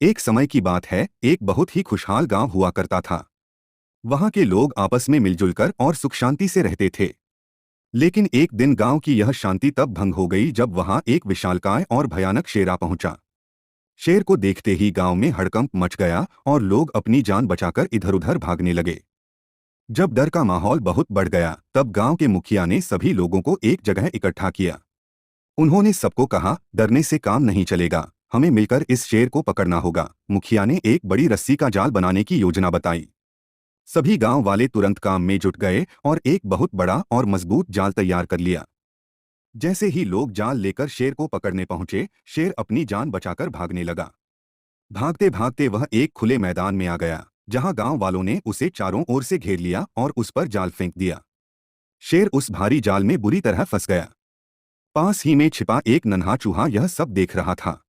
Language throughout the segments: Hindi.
एक समय की बात है, एक बहुत ही खुशहाल गांव हुआ करता था। वहां के लोग आपस में मिलजुल कर और सुख शांति से रहते थे। लेकिन एक दिन गांव की यह शांति तब भंग हो गई जब वहां एक विशालकाय और भयानक शेर आ पहुंचा। शेर को देखते ही गांव में हड़कंप मच गया और लोग अपनी जान बचाकर इधर-उधर भागने लगे। जब डर का माहौल बहुत बढ़ गया, तब गांव के मुखिया ने सभी लोगों को एक जगह इकट्ठा किया। उन्होंने सबको कहा, डरने से काम नहीं चलेगा, हमें मिलकर इस शेर को पकड़ना होगा। मुखिया ने एक बड़ी रस्सी का जाल बनाने की योजना बताई। सभी गांव वाले तुरंत काम में जुट गए और एक बहुत बड़ा और मजबूत जाल तैयार कर लिया। जैसे ही लोग जाल लेकर शेर को पकड़ने पहुंचे, शेर अपनी जान बचाकर भागने लगा। भागते भागते वह एक खुले मैदान में आ गया, जहां गांव वालों ने उसे चारों ओर से घेर लिया और उस पर जाल फेंक दिया। शेर उस भारी जाल में बुरी तरह फंस गया। पास ही में छिपा एक नन्हा चूहा यह सब देख रहा था।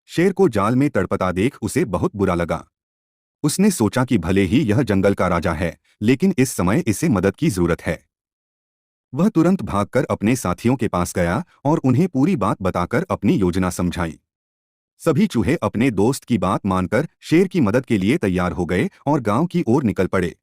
शेर को जाल में तड़पता देख उसे बहुत बुरा लगा। उसने सोचा कि भले ही यह जंगल का राजा है, लेकिन इस समय इसे मदद की जरूरत है। वह तुरंत भागकर अपने साथियों के पास गया और उन्हें पूरी बात बताकर अपनी योजना समझाई। सभी चूहे अपने दोस्त की बात मानकर शेर की मदद के लिए तैयार हो गए और गांव की ओर निकल पड़े।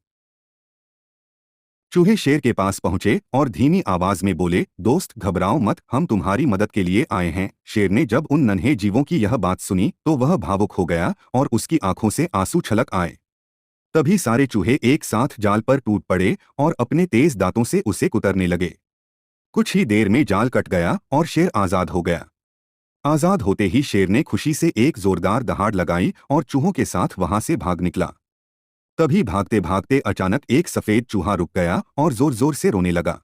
चूहे शेर के पास पहुंचे और धीमी आवाज में बोले, दोस्त घबराओ मत, हम तुम्हारी मदद के लिए आए हैं। शेर ने जब उन नन्हे जीवों की यह बात सुनी तो वह भावुक हो गया और उसकी आंखों से आंसू छलक आए। तभी सारे चूहे एक साथ जाल पर टूट पड़े और अपने तेज दांतों से उसे कुतरने लगे। कुछ ही देर में जाल कट गया और शेर आजाद हो गया। आजाद होते ही शेर ने खुशी से एक जोरदार दहाड़ लगाई और चूहों के साथ वहां से भाग निकला। तभी भागते भागते अचानक एक सफेद चूहा रुक गया और जोर जोर से रोने लगा।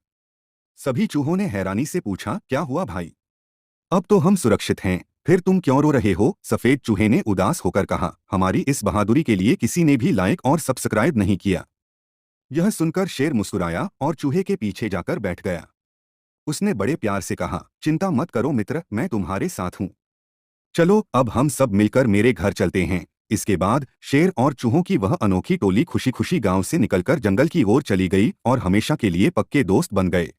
सभी चूहों ने हैरानी से पूछा, क्या हुआ भाई? अब तो हम सुरक्षित हैं, फिर तुम क्यों रो रहे हो? सफेद चूहे ने उदास होकर कहा, हमारी इस बहादुरी के लिए किसी ने भी लाइक और सब्सक्राइब नहीं किया। यह सुनकर शेर मुस्कुराया और चूहे के पीछे जाकर बैठ गया। उसने बड़े प्यार से कहा, चिंता मत करो मित्र, मैं तुम्हारे साथ हूँ। चलो अब हम सब मिलकर मेरे घर चलते हैं। इसके बाद शेर और चूहों की वह अनोखी टोली खुशी खुशी गांव से निकलकर जंगल की ओर चली गई और हमेशा के लिए पक्के दोस्त बन गए।